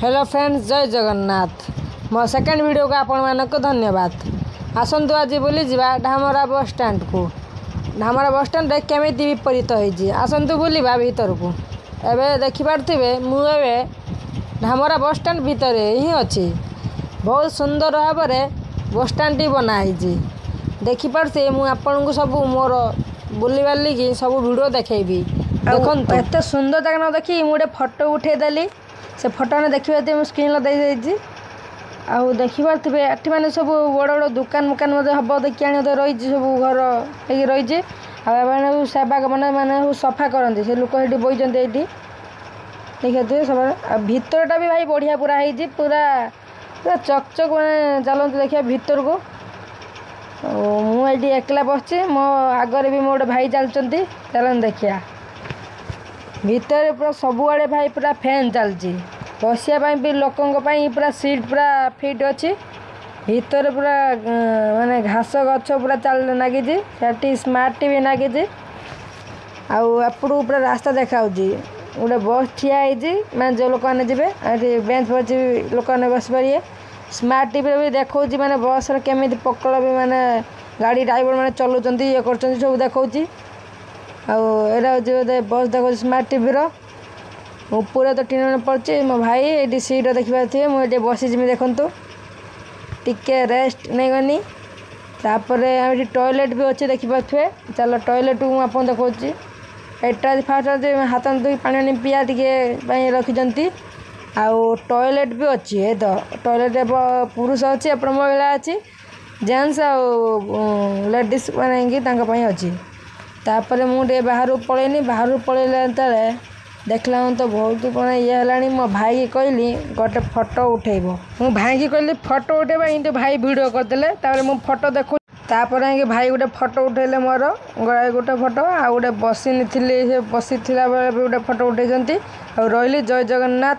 Hello friends, जय जगन्नाथ। मो second video को आपण मानक धन्यवाद। आसतु आज बुली जा ढामरा बस स्टैंड को। ढामरा बस स्टैंड केमी विपरीत होती आसतु बुलवा भीतर को। एवं देखिपे मुझे ढामरा बस स्टैंड भितर ही अच्छी बहुत सुंदर भाव में बस स्टैंड टी बनाई। देखिपे मुझे सब मोर बुली बालिकी सब भिड देखी देखो एत सुंदर जगह न देखी मुझे फोटो उठेदेली। से फोटो ने देखिए स्क्रीन दे आउ देखिपे एटी मैंने सब बड़ बड़ दुकान मुकान हम देखी आनी रही सब घर रही सेवा मैंने मैंने सफा करती से लोक ये बोई देखिए सब भितरटा भी भाई बढ़िया पूरा है पूरा पूरा चकचक मैंने चलते देखिए भितर को। मुझे एकला बस मो आगे भी मोटे भाई चलती चलन देखिया भितर पूरा सबुआड़े भाई पूरा फैन चलती बसिया भी लोकों पूरा सीट पूरा फिट अच्छी भितर पूरा माने घास गछ पूरा चल लगी से स्मार्ट टीवी लगी आपको पूरा रास्ता देखा गोटे बस ठिया मैं जो लोक मैंने जी बेंच बच लोक मैंने बस पारे स्मार्ट टीवी भी देखा माने बस केमी पकड़ भी माने गाड़ी ड्राइवर मैंने चलाउं ये कर सब देखा बोधे बस देखो स्मार्ट टीवी ऊपर तो टीन पड़े मो भाई ये सीट देखी पारे मुझे बसी देखु टिके रेस्ट नहीं गनी तापर टॉयलेट भी अच्छे देखिपे चलो टॉयलेट को आप देखा एटा फास्ट हाथ धोई पानी पिया टे रखिंट आउ टॉयलेट भी अच्छी है तो टॉयलेट पुरुष अच्छी एपट महिला अच्छी जेन्ट्स आउ लेडीज मैंने अच्छी तापर मुझे बाहर पलैनी बाहर पलैला देखला तो बहुत ये है मो भाई की कहली गोटे फोटो उठेब मु भाई की कहली फोटो उठेबा इंटू भाई वीडियो करदे मु फोटो देखु तापर भाई गोटे फोटो उठेले मोर गोटे फोटो आ गोटे बसी थी बसी बेले भी गोटे फोटो उठे रही जय जगन्नाथ।